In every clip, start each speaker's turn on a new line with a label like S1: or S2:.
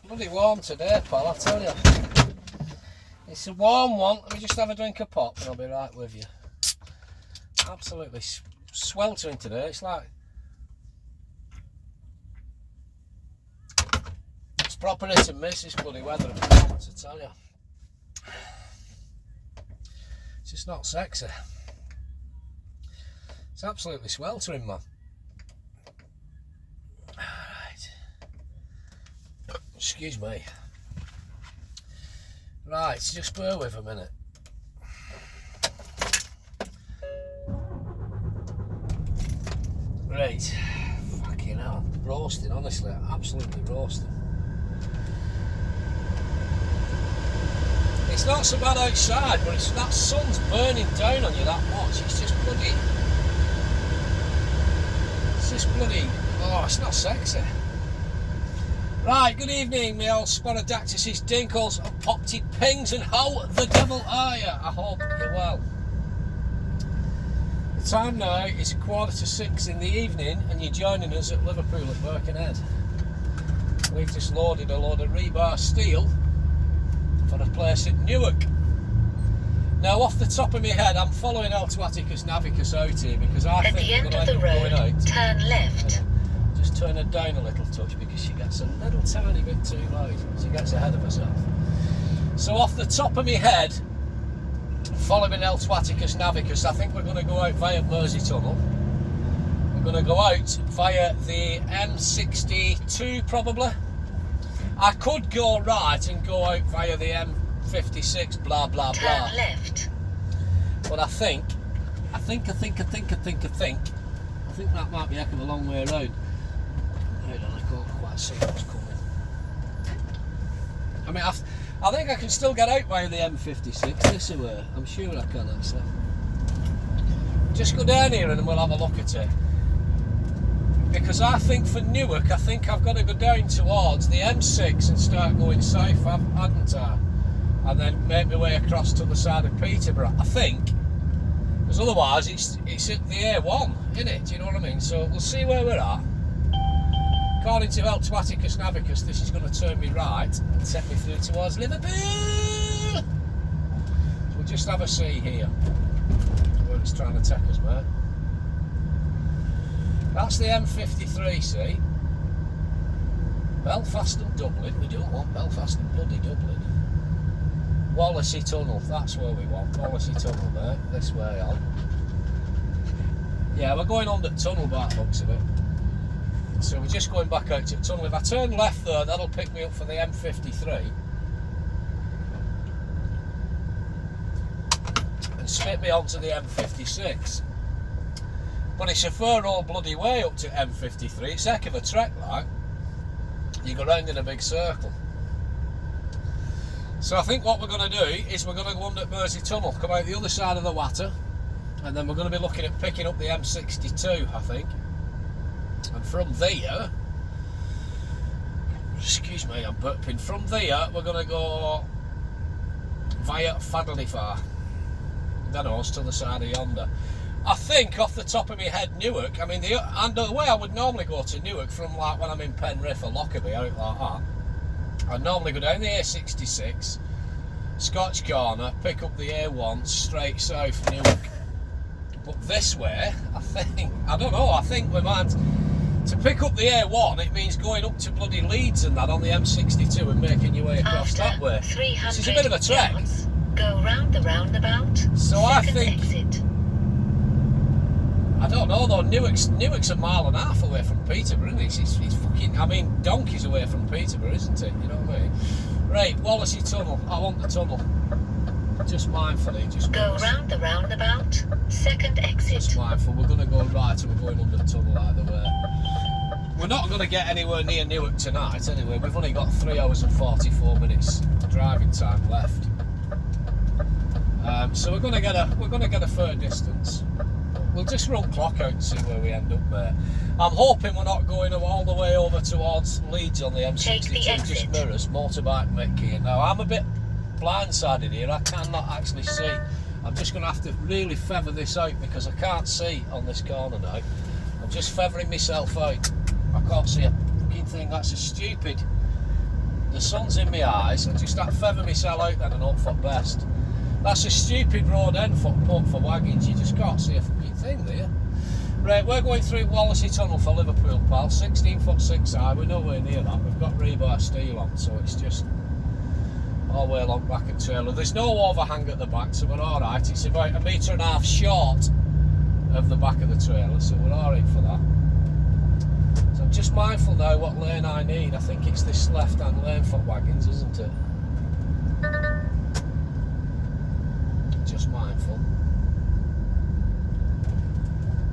S1: Bloody warm today, pal, I tell you. It's a warm one. Let me just have a drink of pop and I'll be right with you. Absolutely sweltering today. It's like... it's proper hit and miss, this bloody weather at the moment, I tell you. It's just not sexy. It's absolutely sweltering, man. Right. Excuse me. Right, just bear with a minute. Right. Fucking hell. Roasting, honestly. Absolutely roasting. It's not so bad outside, but it's that sun's burning down on you that much. It's just bloody... it's just bloody... oh, it's not sexy. Right, good evening, my old Sporadactyls, dinkles and popted pings, and how the devil are you? I hope you're well. The time now is 5:45 in the evening, and you're joining us at Liverpool at Birkenhead. We've just loaded a load of rebar steel for a place at Newark. Now, off the top of my head, I'm following Automaticus Navicus out here because I think we're going to end up going out.
S2: Turn left.
S1: Just turn her down a little touch because she gets a little tiny bit too loud. She gets ahead of herself. So off the top of my head, following Automaticus Navicus, I think we're going to go out via Mersey Tunnel. We're going to go out via the M62 probably. I could go right and go out via the M56, blah blah blah.
S2: Turn left.
S1: But I think that might be a heck of a long way around. Hold on, I can't quite see what's coming. I mean, I think I can still get out via the M56 this way. I'm sure I can actually. Just go down here and we'll have a look at it. Because I think for Newark, I think I've got to go down towards the M6 and start going south, hadn't I? And then make my way across to the side of Peterborough, I think. Because otherwise it's at the A1, isn't it? Do you know what I mean? So we'll see where we're at. According to Automaticus Navicus, this is going to turn me right and take me through towards Liverpool. So we'll just have a see here. Where it's trying to take us, mate. That's the M53, see? Belfast and Dublin. We don't want Belfast and bloody Dublin. Wallasey Tunnel, that's where we want. Wallasey Tunnel, mate. This way on. Yeah, we're going on the tunnel by the looks of it. So we're just going back out to the tunnel. If I turn left there, that'll pick me up for the M53. And spit me onto the M56. But it's a fair old bloody way up to M53. It's a heck of a trek, like. You go round in a big circle. So I think what we're going to do is we're going to go under Mersey Tunnel, come out the other side of the Watter, and then we're going to be looking at picking up the M62, I think. And from there, excuse me, I'm burping. From there, we're going to go via Fadleyfar. Then us to the side of yonder. I think off the top of my head, Newark. I mean, the way I would normally go to Newark from like when I'm in Penrith or Lockerbie, out like that, I'd normally go down the A66, Scotch Corner, pick up the A1, straight south Newark. But this way, I don't know, I think we might, to pick up the A1, it means going up to bloody Leeds and that on the M62 and making your way across that way. This is a bit of a trek.
S2: Yards, go round the roundabout.
S1: So I think,
S2: exit.
S1: I don't know though, Newark's a mile and a half away from Peterborough, isn't it? It's fucking, I mean, donkeys away from Peterborough, isn't it? You know what I mean? Right, Wallasey Tunnel, I want the tunnel. Just mindfully, just
S2: go round the roundabout, second exit.
S1: Just mindful, we're going to go right and we're going under the tunnel either way. We're not going to get anywhere near Newark tonight anyway, we've only got 3 hours and 44 minutes driving time left. So we're going to get a fair distance. We'll just run clock out and see where we end up there. I'm hoping we're not going all the way over towards Leeds on the M62, just mirrors, motorbike Mickey. Now I'm a bit blindsided here, I cannot actually see. I'm just going to have to really feather this out because I can't see on this corner now. I'm just feathering myself out. I can't see a fucking thing. That's a stupid. The sun's in my eyes. I just had to feather myself out then and hope for best. That's a stupid road end for wagons. You just can't see a fucking thing there. Right, we're going through Wallasey Tunnel for Liverpool, pal. 16'6" high. We're nowhere near that. We've got rebar steel on, so it's just all the way along back and trailer. There's no overhang at the back, so we're all right. It's about 1.5 meters short of the back of the trailer, so we're all right for that. So I'm just mindful now what lane I need. I think it's this left-hand lane for wagons, isn't it? Just mindful.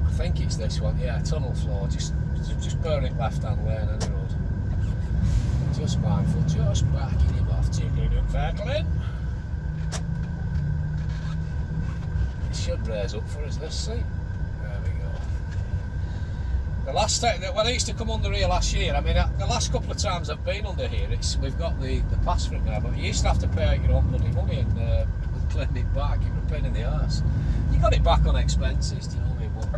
S1: I think it's this one, yeah, tunnel floor. Just burn it left-hand lane any road. Just mindful, just backing him off, tickling and feckling. It should raise up for us this seat. There we go. The last time, when I used to come under here last year, I mean, the last couple of times I've been under here, we've got the pass for it now, but you used to have to pay out your own bloody money and clean it back. It was a pain in the arse. You got it back on expenses, do you know what I mean? But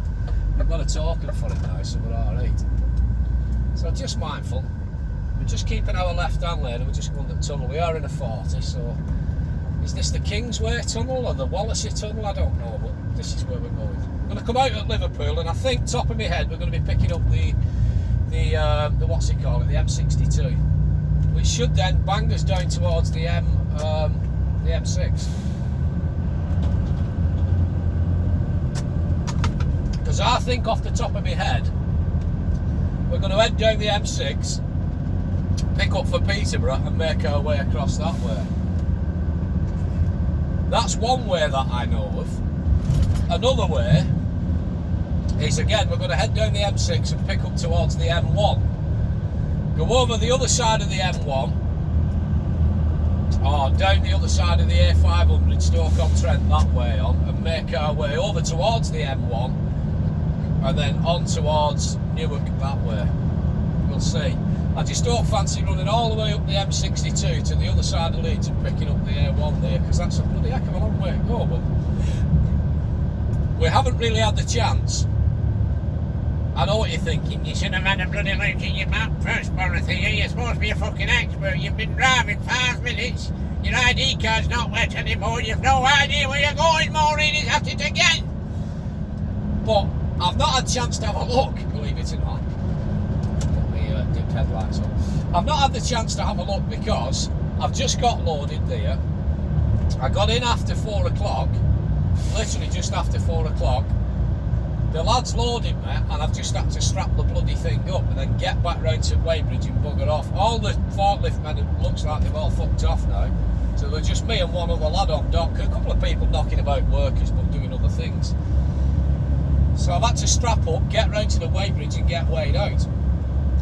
S1: we've got a token for it now, so we're alright. So just mindful. We're just keeping our left-hand lane and we're just going to the tunnel. We are in a 40, so is this the Kingsway tunnel or the Wallasey tunnel? I don't know, but this is where we're going. We're going to come out at Liverpool, and I think top of my head we're going to be picking up the what's it called, the M62, which should then bang us down towards the M6. Because I think off the top of my head we're going to head down the M6, pick up for Peterborough and make our way across that way. That's one way that I know of. Another way is, again, we're going to head down the M6 and pick up towards the M1. Go over the other side of the M1, or down the other side of the A500 Stoke-on-Trent that way on, and make our way over towards the M1 and then on towards Newark that way. We'll see. I just don't fancy running all the way up the M62 to the other side of Leeds and picking up the A1 there, because that's a bloody heck of a long way to go. But we haven't really had the chance. I know what you're thinking. You should have had a bloody look at your map first, Dorothy. You're supposed to be a fucking expert. You've been driving 5 minutes. Your ID card's not wet anymore. You've no idea where you're going. Maureen is at it again. But I've not had a chance to have a look, believe it or not. Put my dipped headlights on. I've not had the chance to have a look because I've just got loaded there. I got in after 4 o'clock, literally just after 4 o'clock. The lads loaded me, and I've just had to strap the bloody thing up and then get back round to Weybridge and bugger off. All the forklift men, it looks like they've all fucked off now. So there's just me and one other lad on dock, a couple of people knocking about workers but doing other things. So I've had to strap up, get round to the Weybridge and get weighed out.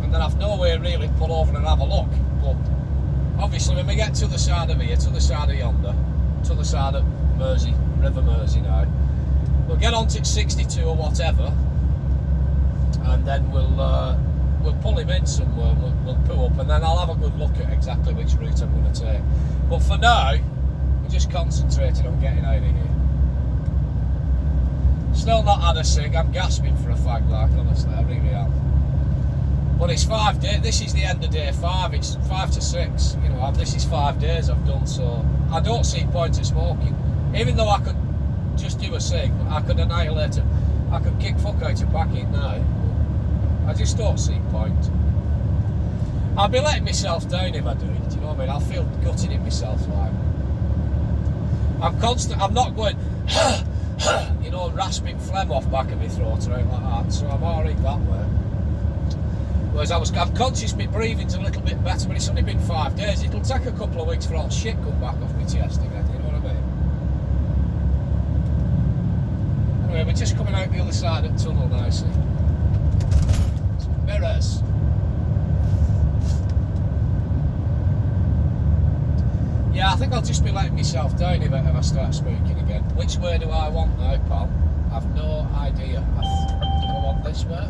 S1: And then I've nowhere really to pull over and have a look. But obviously when we get to the side of here, to the side of yonder, to the side of Mersey, River Mersey now, we'll get on to 62 or whatever, and then we'll pull him in somewhere, we'll pull up, and then I'll have a good look at exactly which route I'm going to take. But for now, we're just concentrating on getting out of here. Still not had a cig, I'm gasping for a fag, like, honestly, I really am. But it's 5 days, this is the end of day 5, it's 5 to 6, you know, this is 5 days I've done, so I don't see point of smoking. Even though I could just do a cig, I could annihilate it, I could kick fuck out of packing now. I just don't see point. I'll be letting myself down if I do it, do you know what I mean? I'll feel gutted in myself, like. I'm not going, you know, rasping phlegm off back of my throat or anything like that, so I'm alright that way. Whereas I'm conscious my breathing's a little bit better, but it's only been 5 days. It'll take a couple of weeks for all shit come back off my chest again, you know what I mean? Anyway, we're just coming out the other side of the tunnel now, see? Some mirrors. Yeah, I think I'll just be letting myself down if I start speaking again. Which way do I want now, pal? I've no idea. Do I want this way?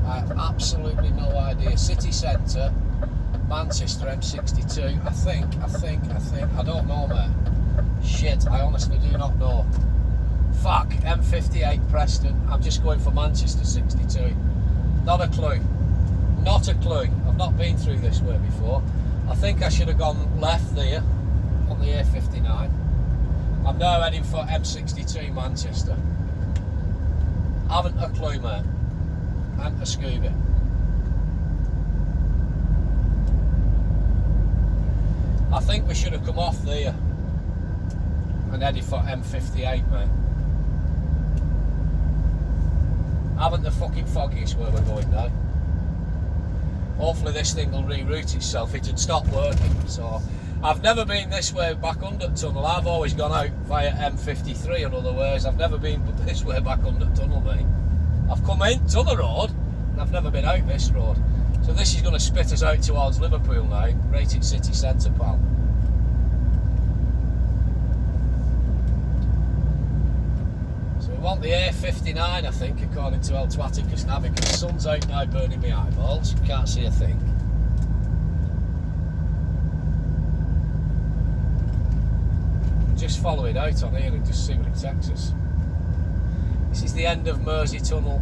S1: I have absolutely no idea. City centre, Manchester, M62. I think. I don't know, mate. Shit, I honestly do not know. Fuck, M58 Preston. I'm just going for Manchester 62. Not a clue. Not a clue. I've not been through this way before. I think I should have gone left there on the A59. I'm now heading for M62 Manchester. Haven't a clue, mate. And a Scooby. I think we should have come off there and headed for M58, mate. Haven't the fucking foggiest where we're going now. Hopefully this thing will reroute itself. It had stopped working. So I've never been this way back under the tunnel. I've always gone out via M53 and other ways. I've never been this way back under the tunnel, mate. I've come into the road and I've never been out this road. So this is going to spit us out towards Liverpool now, right in city centre, pal. So we want the A59, I think, according to El Twaticus Navigant. The sun's out now burning my eyeballs, can't see a thing. Just follow it out on here and just see what it takes us. This is the end of Mersey Tunnel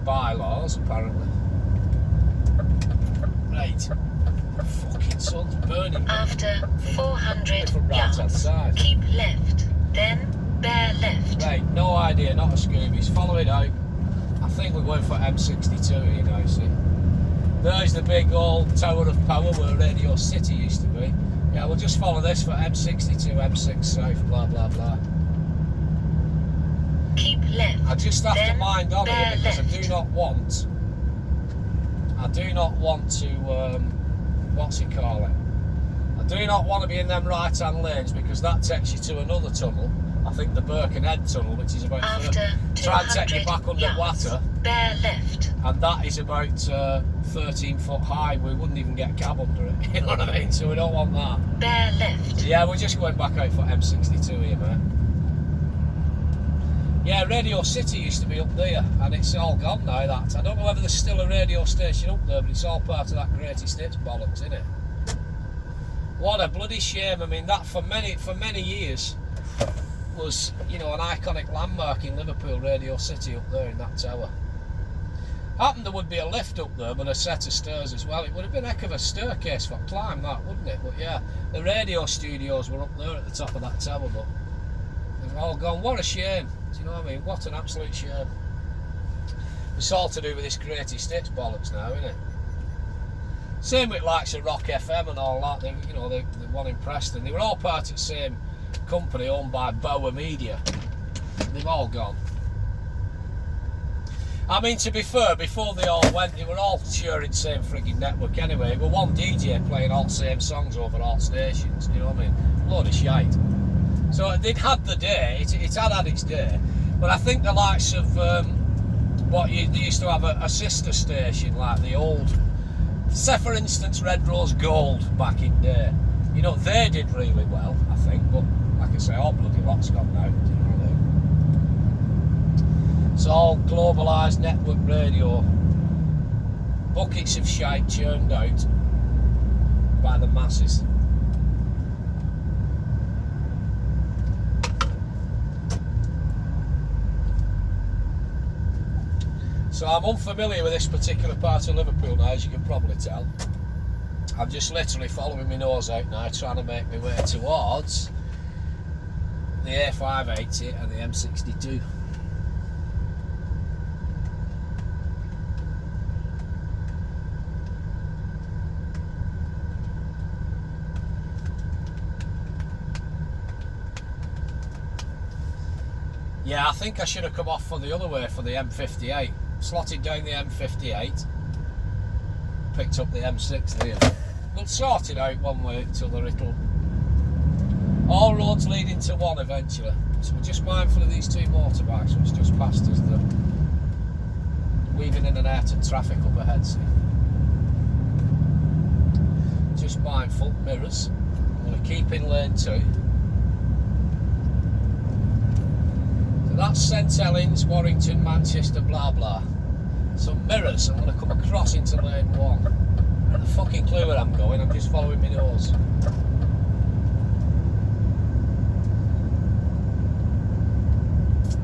S1: bylaws, apparently. Right. Fucking sun's burning.
S2: After 400
S1: From right-hand
S2: yards,
S1: side.
S2: keep left, then bear left.
S1: Right, no idea, not a Scoobies. Follow it out. I think we're going for M62 here now, see. There's the big old Tower of Power where Radio City used to be. Yeah, we'll just follow this for M62, M6 South, blah, blah, blah.
S2: Keep left.
S1: I just have to
S2: then
S1: mind on
S2: bear
S1: it because
S2: left.
S1: I do not want to, what's it call it? I do not want to be in them right-hand lanes because that takes you to another tunnel. I think the Birkenhead tunnel, which is about
S2: After
S1: try and take you back under
S2: yards,
S1: water,
S2: bear left.
S1: and that is about 13 foot high. We wouldn't even get a cab under it. You know what I mean? So we don't want that.
S2: Bear left.
S1: Yeah, we're just going back out for M62 here, mate. Yeah, Radio City used to be up there, and it's all gone now. That I don't know whether there's still a radio station up there, but it's all part of that Great Estates bollocks, isn't it? What a bloody shame! I mean, that for many years was, you know, an iconic landmark in Liverpool. Radio City up there in that tower. Happened there would be a lift up there, but a set of stairs as well. It would have been a heck of a staircase for climb, that, wouldn't it? But yeah, the radio studios were up there at the top of that tower, but they've all gone. What a shame! Do you know what I mean? What an absolute shame. It's all to do with this Great Estates bollocks now, isn't it? Same with likes of Rock FM and all that. They, you know, the one in Preston. They were all part of the same company owned by Bauer Media. They've all gone. I mean, to be fair, before they all went, they were all sharing the same frigging network anyway. It was one DJ playing all the same songs over all stations. You know what I mean? Load of shite. So they'd had the day, it had its day, but I think the likes of they used to have a sister station like the old, say for instance Red Rose Gold back in day, you know, they did really well, I think, but like I say, all bloody lot's gone now, do you know what I mean? It's all globalised network radio, buckets of shite churned out by the masses. So I'm unfamiliar with this particular part of Liverpool now, as you can probably tell. I'm just literally following my nose out now, trying to make my way towards the A580 and the M62. Yeah, I think I should have come off for the other way, for the M58. Slotted down the M58, picked up the M6 there. We'll sort it out one way to the little. All roads leading to one eventually. So we're just mindful of these two motorbikes which just passed us, the weaving in and out of traffic up ahead. See? Just mindful, mirrors. I'm going to keep in lane 2. That's St Helens, Warrington, Manchester, blah blah. Some mirrors, I'm going to come across into lane 1. I haven't a fucking clue where I'm going, I'm just following my nose.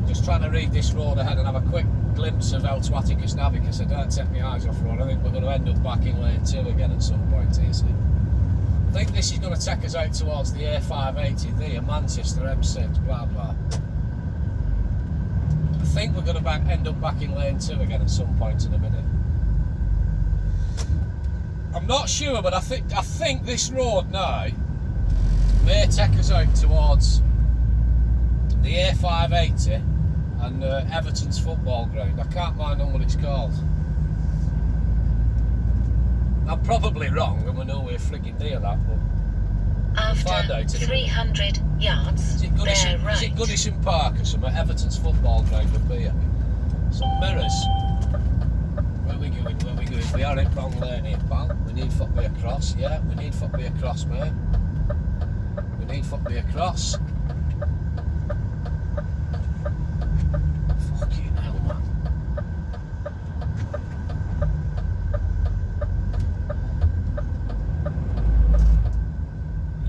S1: Just trying to read this road ahead and have a quick glimpse of El Atticus Navicus. I don't take my eyes off the road. I think we're going to end up back in lane 2 again at some point here, see. I think this is going to take us out towards the A580 there, Manchester M6, blah blah. I think we're going to end up back in lane 2 again at some point in a minute. I'm not sure, but I think this road now may take us out towards the A580 and Everton's football ground. I can't mind on what it's called. I'm probably wrong, and we're nowhere frigging near that, but
S2: After
S1: find out
S2: 300 yards, bear right.
S1: Is it Goodison Park or something? Everton's football ground would be, I mean. Some mirrors. Where are we going? Where are we going? We are in wrong lane here, pal. We need football across. Yeah, we need football across, mate. We need football across. Fucking hell, man.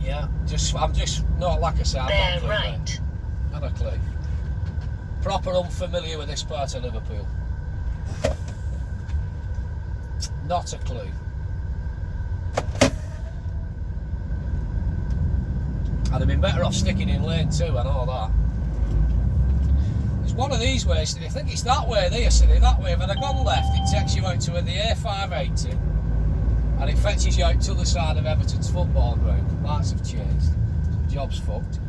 S1: Yeah, I'm just not like I say, I've
S2: bear
S1: not a clue,
S2: right.
S1: mate. Not a clue. Proper unfamiliar with this part of Liverpool. Not a clue. I'd have been better off sticking in lane 2 and all that. There's one of these ways, I think it's that way there, City, that way. If I'd have gone left, it takes you out to the A580 and it fetches you out to the side of Everton's football ground. Lights have changed. So the job's fucked.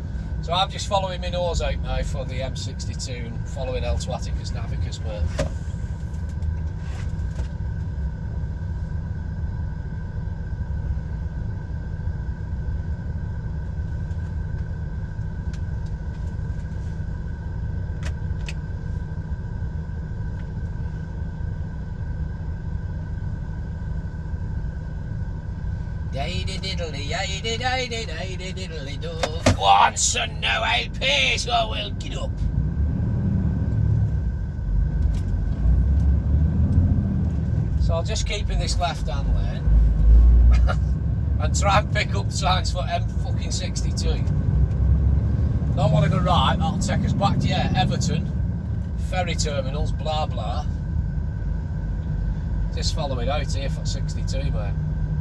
S1: So I'm just following my nose out now for the M62 and following El Atticus Navicus, mate. Go on, son, now I'll pay, so I will get up. So I'll just keep in this left-hand lane and try and pick up signs for M62. Don't want to go right, that'll take us back to, yeah, Everton, ferry terminals, blah blah. Just follow it out here for 62, mate.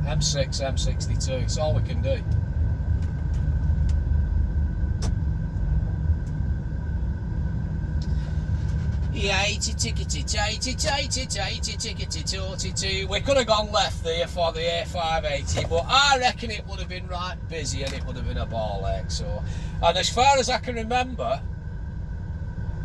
S1: M6, M62, it's all we can do. We could have gone left there for the A580, but I reckon it would have been right busy and it would have been a ball ache. So, and as far as I can remember,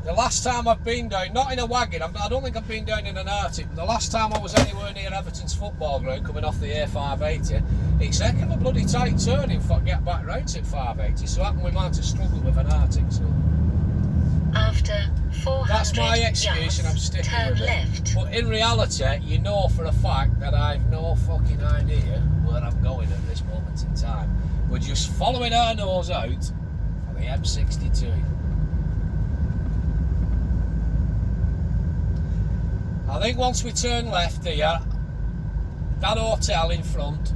S1: the last time I've been down, not in a wagon, I don't think I've been down in an Arctic, but the last time I was anywhere near Everton's football ground coming off the A580, it's a heck of a bloody tight turning for get back round to 580, so I reckon we might have struggled with an Arctic. So
S2: After 400
S1: that's my excuse
S2: yards,
S1: and I'm sticking
S2: turn
S1: with
S2: left.
S1: it. But in reality, you know for a fact that I've no fucking idea where I'm going at this moment in time. We're just following our nose out for the M62. I think once we turn left here, that hotel in front,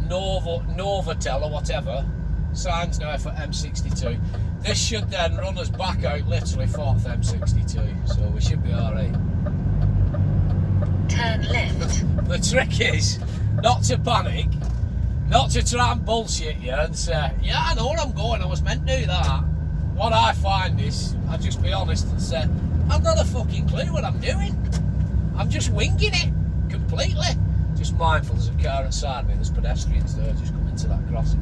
S1: Novotel or whatever, signs now for M62. This should then run us back out literally for M62, so we should be alright.
S2: Turn left.
S1: The trick is not to panic, not to try and bullshit you and say, yeah, I know where I'm going, I was meant to do that. What I find is, I just be honest and say, I've got a fucking clue what I'm doing. I'm just winging it completely. Just mindful there's a car inside me, there's pedestrians there just coming to that crossing.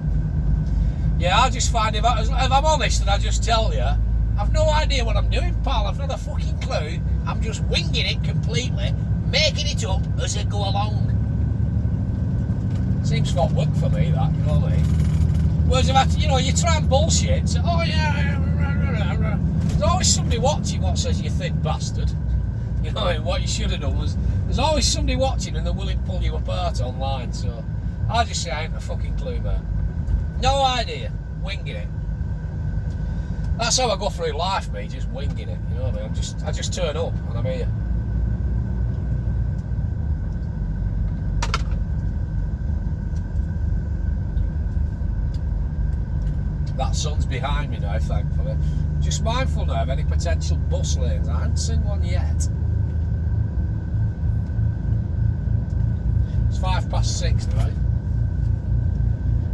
S1: Yeah, I just find if I'm honest and I just tell you, I've no idea what I'm doing, pal. I've not a fucking clue. I'm just winging it completely, making it up as I go along. Seems to work for me, that, you know what I mean? Whereas if you try and bullshit, say, oh yeah, there's always somebody watching what says you thick bastard. You know what I mean? What you should have done was, there's always somebody watching and they're willing to pull you apart online, so I just say I ain't a fucking clue, mate. No idea, winging it. That's how I go through life, me, just winging it, you know what I mean? I just turn up and I'm here. That sun's behind me now, thankfully. Just mindful now of any potential bus lanes. I haven't seen one yet. It's 6:05 now.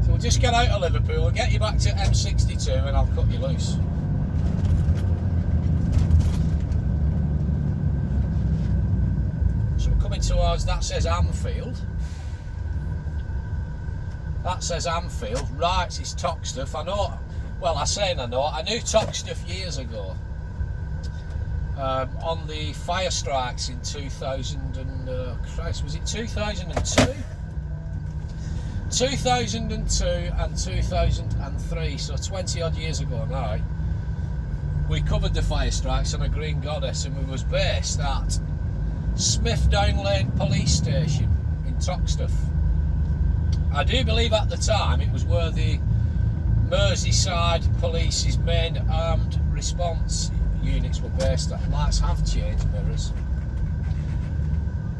S1: So we'll just get out of Liverpool and get you back to M62 and I'll cut you loose. So we're coming towards, that says Anfield. That says Anfield. Right, it's Toxteth. I know, well, I knew Toxteth years ago. On the fire strikes in 2000 and, was it 2002? 2002 and 2003, so 20 odd years ago now, we covered the fire strikes on a Green Goddess, and we was based at Smithdown Lane Police Station in Toxteth. I do believe at the time it was where the Merseyside Police's main armed response units were based at. Lights have changed, mirrors.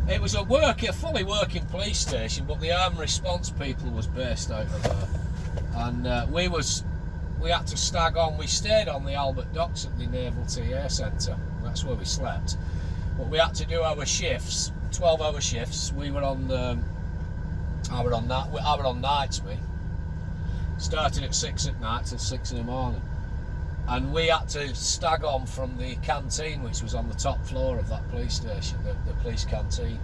S1: It was a fully working police station, but the armed response people was based out of there. And we had to stag on. We stayed on the Albert Docks at the Naval TA Centre. That's where we slept. But we had to do our shifts, 12-hour shifts. We were on I were on nights, me. Started at 6 at night till 6 in the morning. And we had to stag on from the canteen, which was on the top floor of that police station, the police canteen.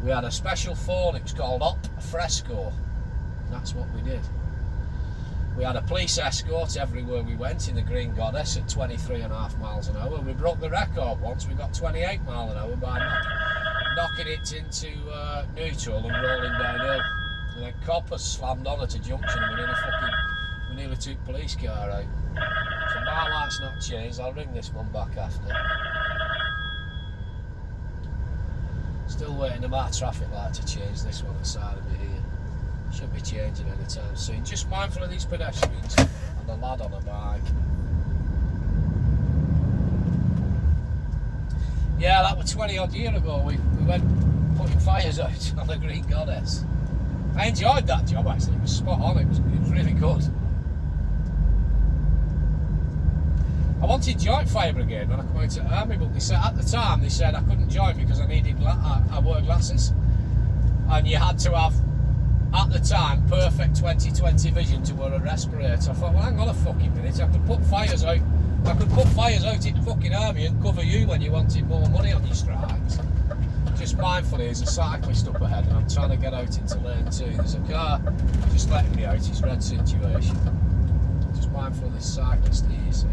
S1: We had a special phone, it was called Op Fresco. That's what we did. We had a police escort everywhere we went in the Green Goddess at 23.5 miles an hour. We broke the record once, we got 28 miles an hour by knocking it into neutral and rolling downhill. And then coppers slammed on at a junction and we nearly took police car out. So my light's not changed, I'll ring this one back after. Still waiting for my traffic light to change, this one beside of me here. Should be changing any time soon. Just mindful of these pedestrians and the lad on a bike. Yeah, that was 20 odd years ago. We went putting fires out on the Green Goddess. I enjoyed that job actually, it was spot on, it was really good. I wanted joint fire brigade when I come out to the army, but they said at the time I couldn't join because I needed I wore glasses, and you had to have at the time perfect 20/20 vision to wear a respirator. I thought, well, hang on a fucking minute, I could put fires out. I could put fires out in the fucking army and cover you when you wanted more money on your strikes. Just mindfully, there's a cyclist up ahead, and I'm trying to get out into lane 2. There's a car just letting me out. It's red situation. Just mindful of this cyclist here, you see.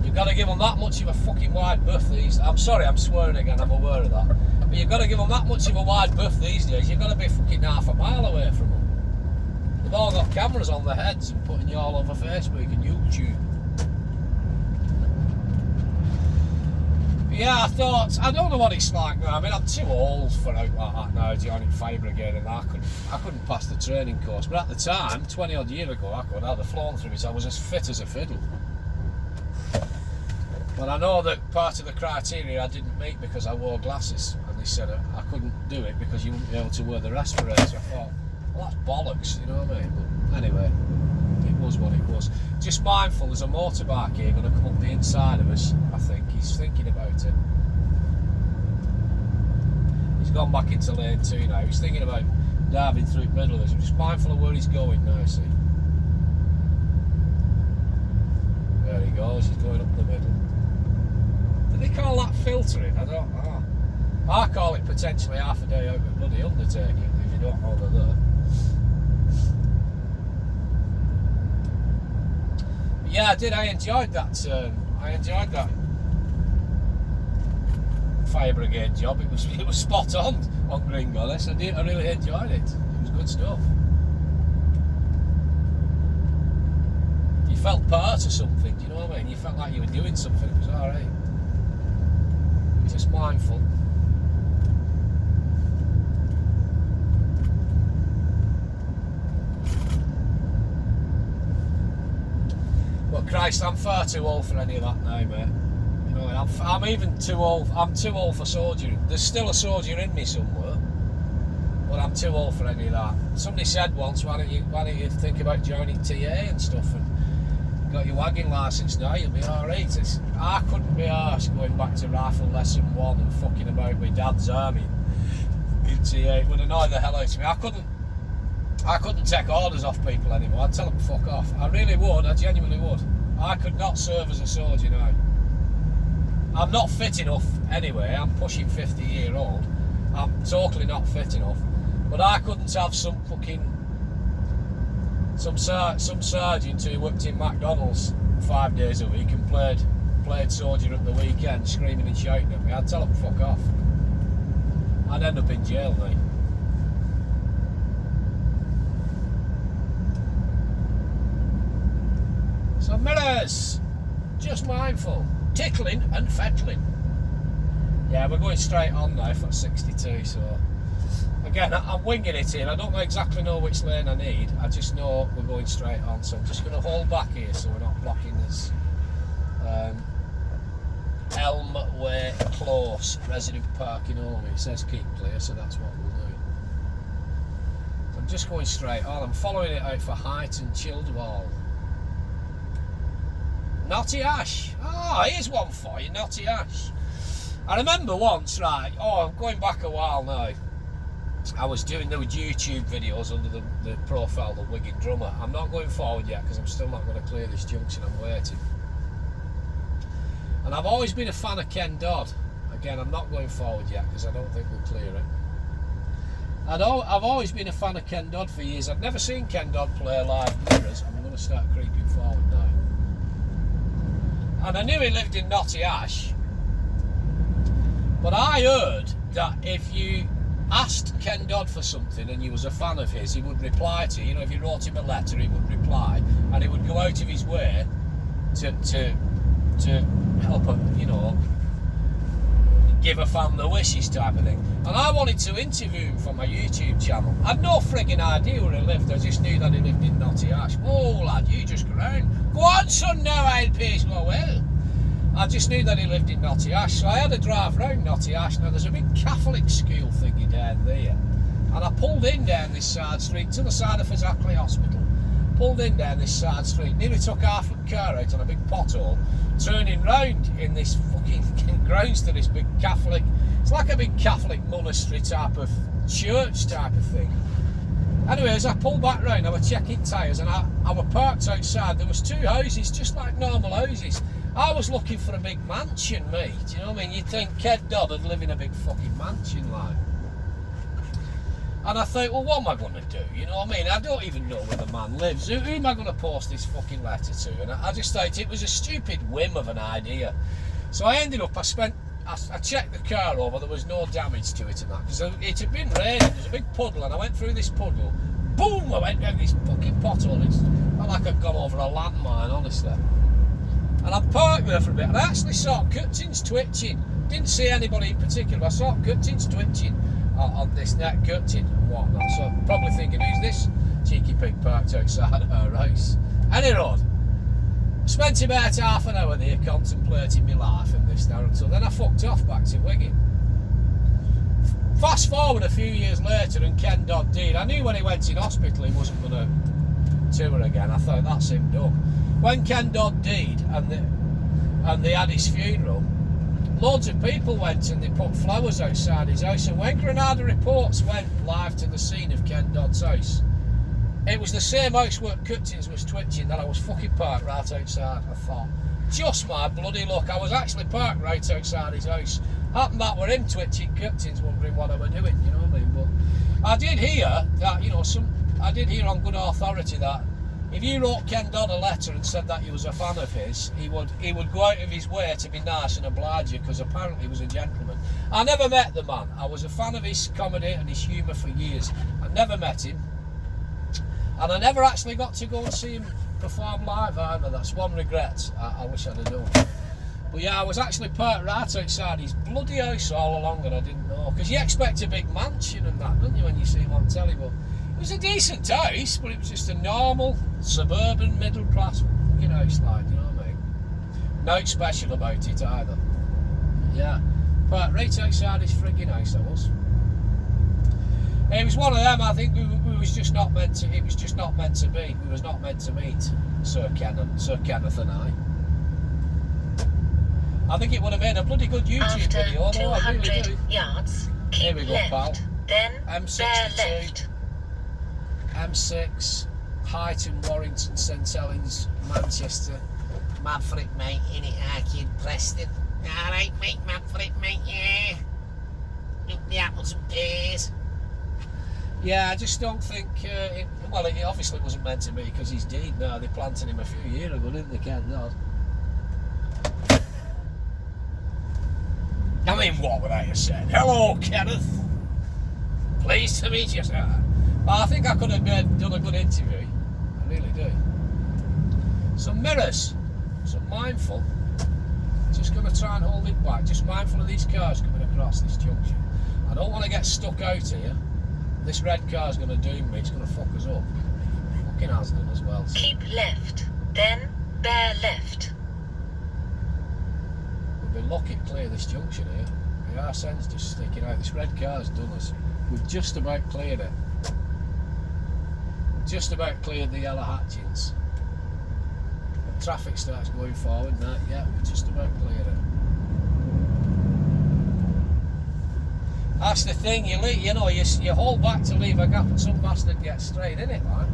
S1: You've got to give them that much of a fucking wide berth these. I'm sorry, I'm swearing again. I'm aware of that. But you've got to give them that much of a wide berth these days. You've got to be fucking half a mile away from them. They've all got cameras on their heads and putting you all over Facebook and YouTube. Yeah, I don't know what it's like now. I mean, I'm too old for out like that now, joining fire brigade, and I couldn't pass the training course. But at the time, 20 odd years ago, I'd have flown through it. I was as fit as a fiddle. But I know that part of the criteria I didn't meet because I wore glasses, and they said I couldn't do it because you wouldn't be able to wear the respirator. I thought, well, that's bollocks, you know what I mean? But anyway, it was what it was. Just mindful, there's a motorbike here going to come up the inside of us. I think he's thinking about it. He's gone back into lane 2 now. He's thinking about diving through the middle of us. I'm just mindful of where he's going now, see. There he goes, he's going up the middle. Do they call that filtering? I don't know. I call it potentially half a day out with bloody undertaking if you don't know they're there. But yeah, I did. I enjoyed that. Fire brigade job. It was spot on Green Goddess. I really enjoyed it. It was good stuff. You felt part of something. Do you know what I mean? You felt like you were doing something. It was all right. Just mindful. But Christ, I'm far too old for any of that now, mate. You know, I'm even too old. I'm too old for soldiering. There's still a soldier in me somewhere, but I'm too old for any of that. Somebody said once, why don't you think about joining TA and stuff? And got your wagging licence now, you'll be alright. I couldn't be arsed going back to rifle lesson 1 and fucking about with Dad's army in T8. It would annoy the hell out of me. I couldn't take orders off people anymore. I'd tell them fuck off. I really would, I genuinely would. I could not serve as a soldier now. I'm not fit enough anyway. I'm pushing 50-year-old. I'm totally not fit enough. But I couldn't have some sergeant who worked in McDonald's 5 days a week and played soldier at the weekend, screaming and shouting at me. I'd tell him fuck off. I'd end up in jail now. So mirrors, just mindful, tickling and fettling. Yeah, we're going straight on now for 62, so again, I'm winging it in. I don't exactly know which lane I need. I just know we're going straight on, so I'm just going to hold back here so we're not blocking this Elm Way Close resident parking only. It says keep clear, so that's what we'll do. So I'm just going straight on. I'm following it out for Highton Childwall. Knotty Ash. Oh, here's one for you, Knotty Ash. I remember once, right, I'm going back a while now, I was doing those YouTube videos under the profile The Wigan Drummer. I'm not going forward yet because I'm still not going to clear this junction, I'm waiting. And I've always been a fan of Ken Dodd. Again, I'm not going forward yet because I don't think we'll clear it. I've always been a fan of Ken Dodd for years. I've never seen Ken Dodd play live mirrors. I'm going to start creeping forward now. And I knew he lived in Knotty Ash, but I heard that if you asked Ken Dodd for something and you was a fan of his, he would reply to you. You know, if you wrote him a letter, he would reply, and he would go out of his way to help him, you know, give a fan the wishes type of thing. And I wanted to interview him for my YouTube channel. I had no frigging idea where he lived. I just knew that he lived in Knotty Ash. Oh lad, you just go round. Go on son, now I'll pay so well. I just knew that he lived in Knotty Ash, so I had a drive round Knotty Ash. Now there's a big Catholic school thingy down there, and I pulled in down this side street to the side of Fazakerley Hospital. Pulled in down this side street, nearly took half a car out on a big pothole, turning round in this fucking grounds to this big Catholic, it's like a big Catholic monastery type of church type of thing. Anyway, as I pulled back round, I was checking tyres, and I was parked outside. There was 2 houses, just like normal houses. I was looking for a big mansion, mate. Do you know what I mean? You'd think Ken Dodd would live in a big fucking mansion, like. And I thought, well, what am I going to do? You know what I mean? I don't even know where the man lives. Who am I going to post this fucking letter to? And I just thought it was a stupid whim of an idea. So I ended up, I checked the car over, there was no damage to it and that, because it had been raining, there was a big puddle, and I went through this puddle, boom, I went down this fucking pothole. It's not like I'd gone over a landmine, honestly. And I parked there for a bit, and I actually saw curtains twitching. Didn't see anybody in particular, but I saw curtains twitching on this net curtain and whatnot. So probably thinking, who's this cheeky pig parked outside her house? Anyway, spent about half an hour there contemplating my life and this now, until then I fucked off back to Wigan. Fast forward a few years later and Ken Dodd died. I knew when he went in hospital he wasn't going to tour again. I thought, that's him done. When Ken Dodd died and they had his funeral, loads of people went and they put flowers outside his house, and when Granada Reports went live to the scene of Ken Dodd's house, it was the same house where curtains was twitching that I was fucking parked right outside. I thought, just my bloody luck, I was actually parked right outside his house. Happened that were him twitching curtains, wondering what I were doing, you know what I mean? But I did hear that, you know, I did hear on good authority that if you wrote Ken Dodd a letter and said that you was a fan of his, he would go out of his way to be nice and oblige you, because apparently he was a gentleman. I never met the man. I was a fan of his comedy and his humour for years. I never met him, and I never actually got to go and see him perform live either. That's one regret. I wish I'd have known. But yeah, I was actually parked right outside his bloody house all along, and I didn't know, because you expect a big mansion and that, don't you, when you see him on telly? But it was a decent house, but it was just a normal suburban middle class fucking house, like, you know what I mean? Nothing special about it either. Yeah, parked right outside his frigging house I was. It was one of them. I think we was just not meant to. It was just not meant to be. We was not meant to meet Sir Kenneth and I think it would have made a bloody good YouTube
S2: After
S1: video. Although I really
S2: 200
S1: do.
S2: yards,
S1: Here
S2: keep
S1: we go,
S2: left,
S1: pal.
S2: then
S1: M62.
S2: bear left.
S1: M6, Highton, Warrington, St Helens, Manchester. Mad for it, mate. Innit, kid, Preston. Alright, mate, mad for it, mate. Yeah. Look the apples and pears. Yeah, I just don't think. It obviously wasn't meant to be because he's dead now. They planted him a few years ago, didn't they, Ken? No. I mean, what would I have said? Hello, Kenneth. Pleased to meet you, sir. But I think I could have done a good interview. I really do. Some mirrors. Some mindful. Just going to try and hold it back. Just mindful of these cars coming across this junction. I don't want to get stuck out here. This red car's going to doom me. It's going to fuck us up. Fucking has done as well. So.
S2: Keep left, then bear left.
S1: We've been lucky to clear this junction here. The RSN's just sticking out. This red car's done us. We've just about cleared it. Just about cleared the yellow hatchings. The traffic starts going forward now. Yeah, we've just about cleared it. That's the thing, you hold back to leave a gap and some bastard gets straight in it, man.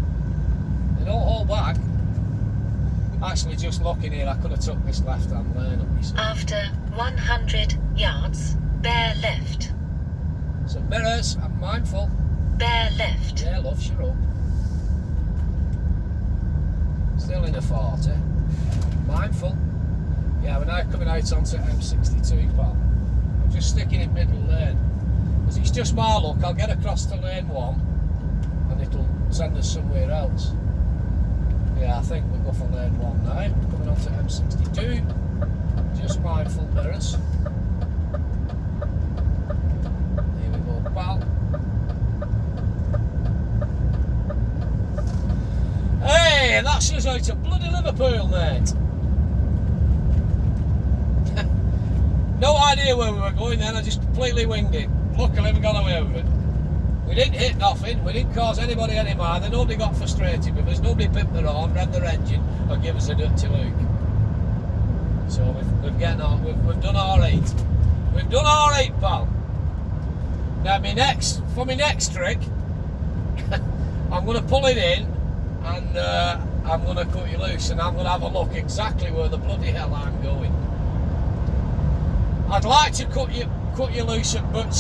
S1: You don't hold back. Actually, just looking here, I could have took this left-hand lane up myself.
S2: After 100 yards, bear left.
S1: So mirrors, I'm mindful.
S2: Bear left.
S1: Yeah, love, you're up. Still in a 40. Mindful. Yeah, we're now coming out onto M62, pal. I'm just sticking in middle lane. Because it's just my luck, I'll get across to lane 1 and it'll send us somewhere else. Yeah, I think we'll go for lane 1 now. Coming on to M62. Just mindful mirrors. Here we go, pal. Hey, that's us out of bloody Liverpool, mate. No idea where we were going then, I just completely winged it. Luckily we got away with it. We didn't hit nothing, we didn't cause anybody any bother, nobody got frustrated with us, nobody pipped their horn, ran their engine, or give us a dirty look. So we've done alright. We've done alright, pal. Now for my next trick, I'm going to pull it in and I'm going to cut you loose and I'm going to have a look exactly where the bloody hell I'm going. I'd like to cut you loose at Burtonwood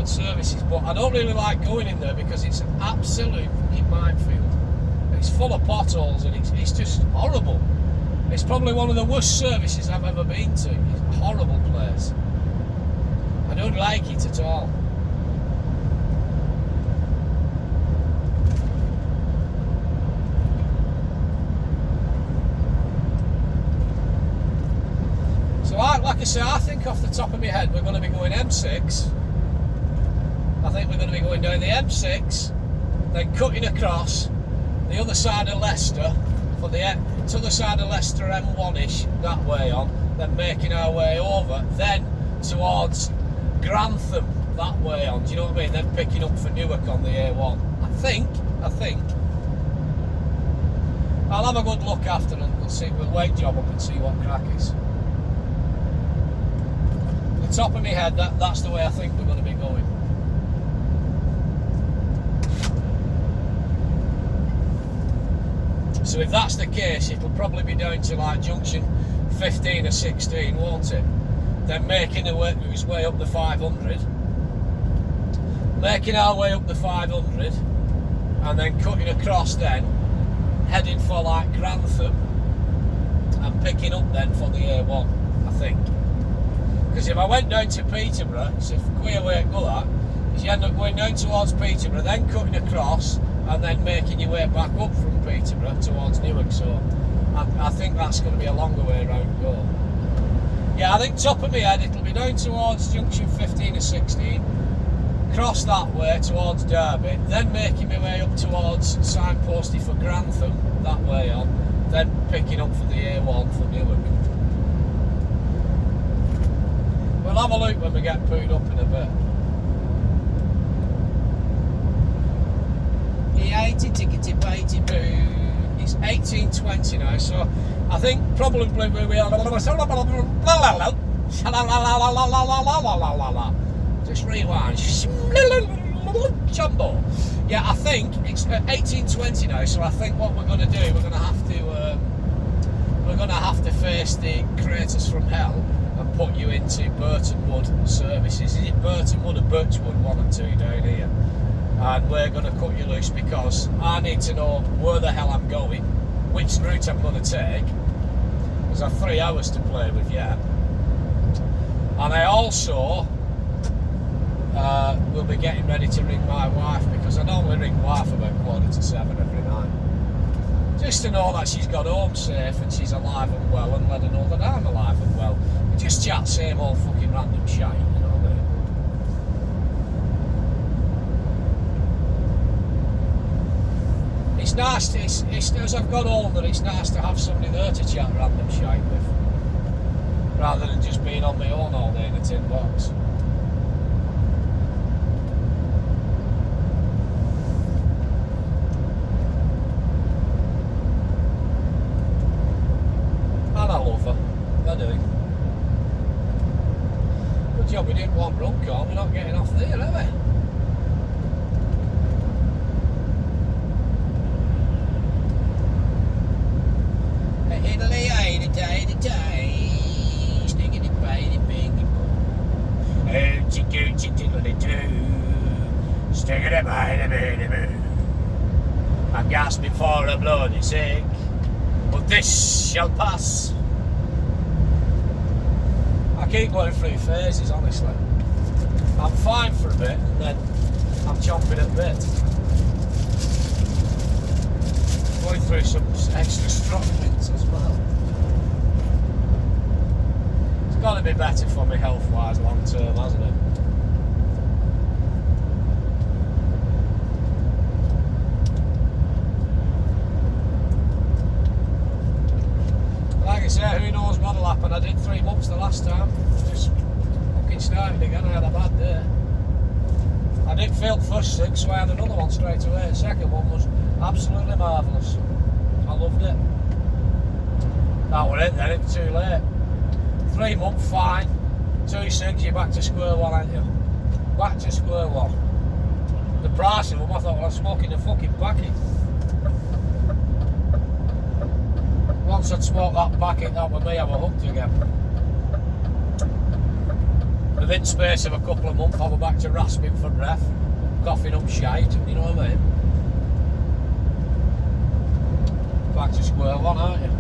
S1: services, but I don't really like going in there because it's an absolute fucking minefield. It's full of potholes and it's just horrible. It's probably one of the worst services I've ever been to. It's a horrible place. I don't like it at all. Like I say, I think off the top of my head we're going to be going M6. I think we're going to be going down the M6, then cutting across the other side of Leicester for the other side of Leicester M1ish that way on, then making our way over, then towards Grantham that way on. Do you know what I mean? Then picking up for Newark on the A1. I think. I'll have a good look after and we'll wake job up and see what crack is. Top of my head, that's the way I think we're going to be going. So if that's the case, it'll probably be down to like junction 15 or 16, won't it? Then making his way up the 500, making our way up the 500, and then cutting across, then heading for like Grantham and picking up then for the A1, I think. Because if I went down to Peterborough, it's a queer way to go that, because you end up going down towards Peterborough, then cutting across, and then making your way back up from Peterborough towards Newark. So I think that's going to be a longer way around to go. Yeah, I think top of my head it'll be down towards junction 15 or 16, cross that way towards Derby, then making my way up towards signposty for Grantham that way on, then picking up for the A1 for Newark. We'll have a look when we get pooed up in a bit. tickety, tickety, bitey, boo. It's 18:20 now, so I think probably we are. Just rewind. Jumbo. Yeah, I think it's 18:20 now, so I think what we're going to do, we're going to have to face the creators from hell and put you into Burtonwood services. Is it Burtonwood or Birchwood, 1 and 2 down here? And we're going to cut you loose because I need to know where the hell I'm going, which route I'm going to take. There's 3 hours to play with yet. And I also will be getting ready to ring my wife, because I normally ring wife about 6:45 every night. Just to know that she's got home safe and she's alive and well, and let her know that I'm alive and well. We just chat same old fucking random shite, you know what I mean? It's nice, as I've got older, it's nice to have somebody there to chat random shite with, rather than just being on my own all day in a tin box. And I love her, I do. Good job we didn't want Runcorn, we're not getting off there, are we? I'm gasping for a bloody sick, but this shall pass. I keep going through phases, honestly. I'm fine for a bit, and then I'm chomping at bit. Going through some extra strong bits as well. It's got to be better for me health-wise long term, hasn't it? Like I say, who knows what'll happen. I did 3 months the last time. Just fucking started again. I had a bad day. I did fail the first 6, so I had another one straight away. The second one was absolutely marvellous. I loved it. That was it then, it was too late. 3 months, fine. 2 6, you're back to square one, aren't you? Back to square one. The price of them, I thought, well, I'm smoking a fucking packet. Once I'd smoked that packet, that was me, I was hooked again. Within space of a couple of months, I was back to rasping for breath, coughing up shite, you know what I mean? Back to square one, aren't you?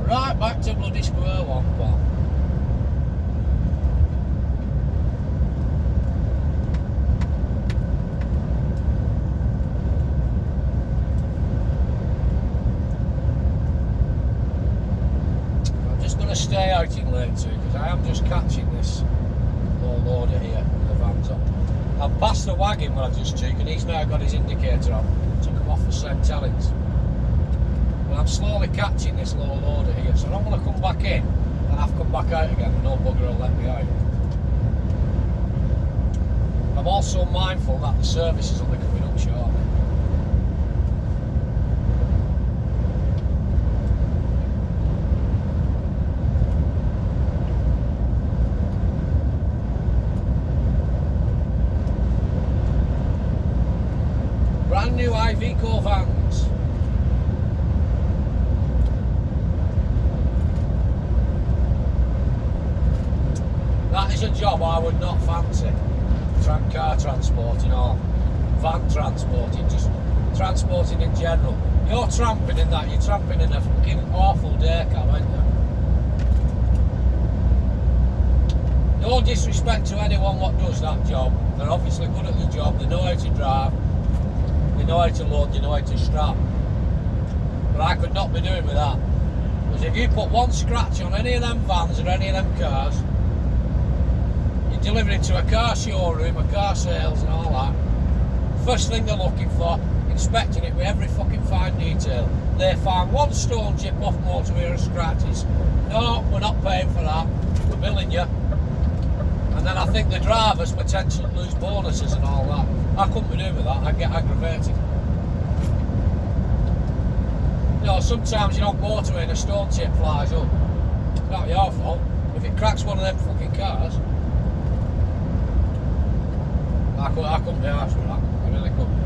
S1: Right back to bloody square one, pal. Stay out in lane 2 because I am just catching this low loader here with the vans on. I'm past the wagon where I just took, and he's now got his indicator on. Took him off the same tellings. But I'm slowly catching this low loader here, so I don't want to come back in and have to come back out again and no bugger will let me out. I'm also mindful that the service is only coming up shortly. Brand new Iveco vans. That is a job I would not fancy. Car transporting or van transporting, just transporting in general. You're tramping in that, you're tramping in a fucking awful day cab, aren't you? No disrespect to anyone what does that job. They're obviously good at the job, they know how to drive. They know how to load, they know how to strap. But I could not be doing with that. Because if you put one scratch on any of them vans or any of them cars, you're delivering to a car showroom, a car sales and all that. First thing they're looking for, inspecting it with every fucking fine detail. They find one stone chip off motorway or scratches. No, we're not paying for that. We're billing you. And then I think the drivers potentially lose bonuses and all that. I couldn't be doing with that, I'd get aggravated. You know, sometimes you're on motorway and a stone chip flies up. It's not your fault. If it cracks one of them fucking cars, I couldn't be arsed with that. I really couldn't.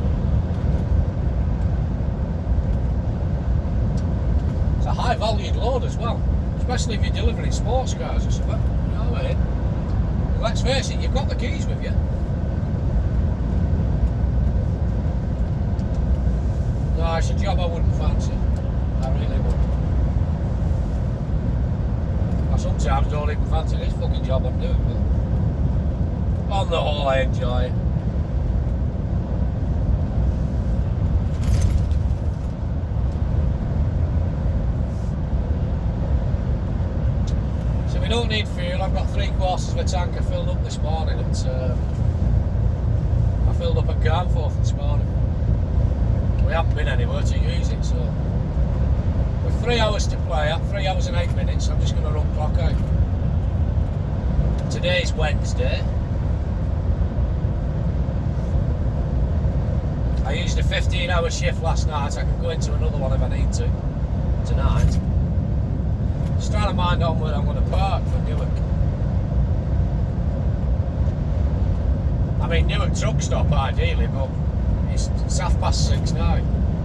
S1: It's a high valued load as well, especially if you're delivering sports cars or something. You know what I mean? Let's face it, you've got the keys with you. No, it's a job I wouldn't fancy. I really wouldn't. I sometimes don't even fancy this fucking job I'm doing, but on the whole I enjoy it. So we don't need fuel. I've got 3/4 of a tanker filled up this morning. I filled up at Garnforth this morning. We haven't been anywhere to use it, so with 3 hours to play at, 3 hours and 8 minutes, I'm just going to run clock out. Today's Wednesday. I used a 15-hour shift last night. I can go into another one if I need to tonight. Just trying to mind on where I'm going to park for Newark. I mean, Newark truck stop ideally, but it's 6:30 now.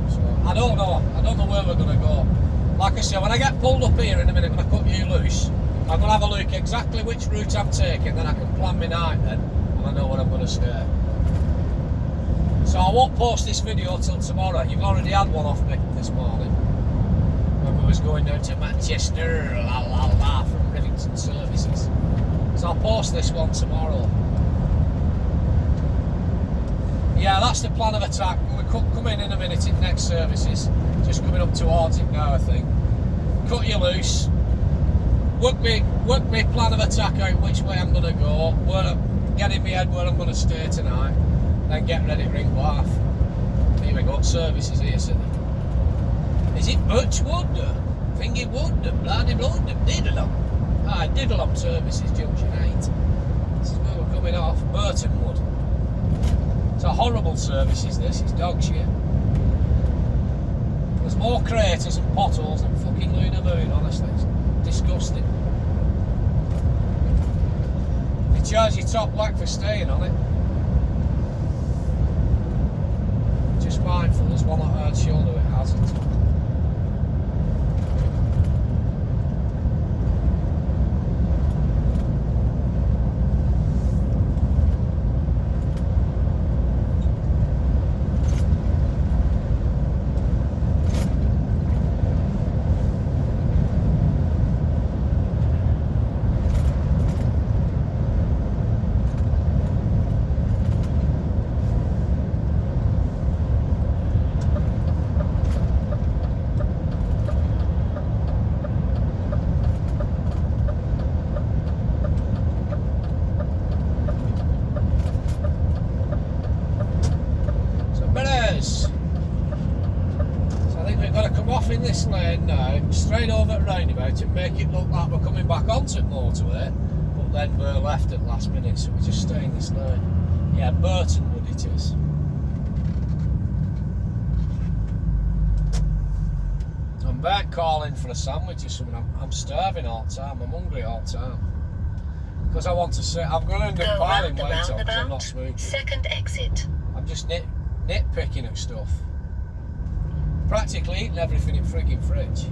S1: So I don't know where we're going to go. Like I said, when I get pulled up here in a minute, when I cut you loose, I'm going to have a look exactly which route I'm taking, then I can plan my night then, and I know where I'm going to stay. So I won't post this video till tomorrow. You've already had one off me this morning when we was going down to Manchester, from Rivington Services. So I'll post this one tomorrow. Yeah, that's the plan of attack. We'll come in a minute in next services. Just coming up towards it now, I think. Cut you loose. Work me plan of attack out, which way I'm going to go. Get in my head where I'm going to stay tonight. Then get ready to ring wife. Here we go, services here, City. Is it Burtonwood? Thingy Wood? Bloody Blood? Diddleham? Ah, Diddleham Services, Junction 8. This is where we're coming off. Burtonwood. It's a horrible service, is this? It's dog shit. There's more craters and potholes than fucking Lunar Moon, honestly. It's disgusting. They charge you top whack for staying on it. Just mindful, there's one on our shoulder it hasn't. In this lane now, straight over at roundabout and make it look like we're coming back onto motorway, but then we're left at last minute, so we just stay in this lane. Yeah, Burtonwood it is. I'm back calling for a sandwich or something. I'm starving all the time, I'm hungry all the time. Because I want to sit, I'm going to end up piling weight on because I'm not smoking.
S2: Second exit.
S1: I'm just nitpicking at stuff. Practically eating everything in frigging fridge.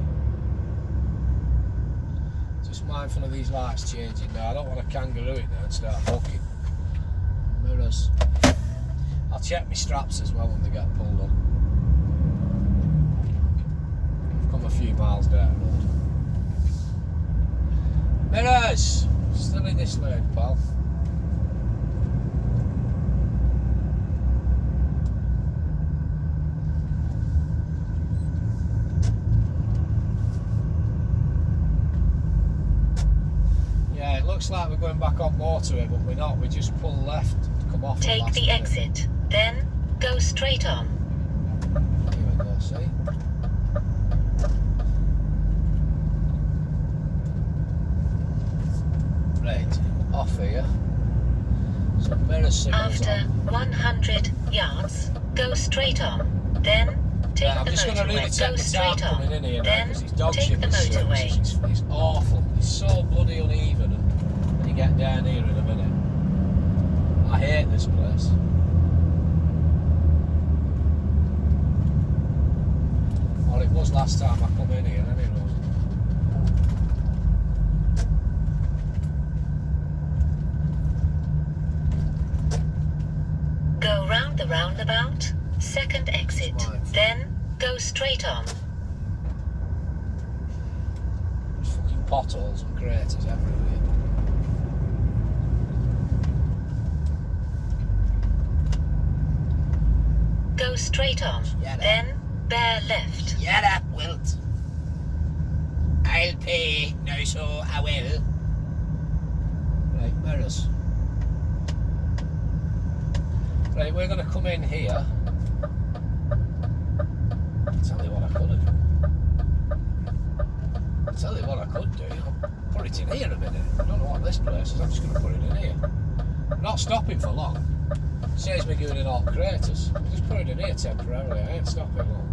S1: Just mindful of these lights changing now. I don't want to kangaroo it now and start bucking. Mirrors. I'll check my straps as well when they get pulled on. I've come a few miles down the road. Mirrors! Still in this lane, pal. Looks like we're going back on motorway, but we're not. We just pull left to come off.
S2: Take the exit, then go straight on.
S1: Here we go, see? Right, off here. Mirror signals
S2: After
S1: on.
S2: 100 yards, go straight on. Then take
S1: Right, I'm
S2: the
S1: just going to really
S2: motorway.
S1: take
S2: Go
S1: my time
S2: straight on.
S1: coming in here now
S2: Then
S1: because these dog
S2: take
S1: shit
S2: the
S1: services,
S2: motorway.
S1: it's awful. It's so bloody uneven and when you get down here in a minute. I hate this place. Well, it was last time I come in here anyway.
S2: Go round the roundabout, second exit. Then go straight on.
S1: There's fucking potholes and craters everywhere.
S2: Go straight on.
S1: Yeah,
S2: Then bear left.
S1: Shut up, Wilt. I'll pay, no so I will. Right, mirrors. Right, we're going to come in here. Tell you what I could have done. Tell you what I could do. I'll put it in here a minute. I don't know what this place is. I'm just going to put it in here. I'm not stopping for long. Saves me going in all craters. I'll just put it in here temporarily. I ain't stopping long.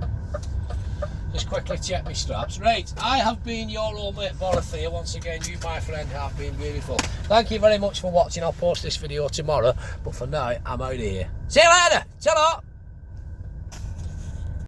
S1: Just quickly check my straps. Right, I have been your old mate Borothea. Once again, you, my friend, have been beautiful. Thank you very much for watching. I'll post this video tomorrow. But for now, I'm out of here. See you later. Ta-ra.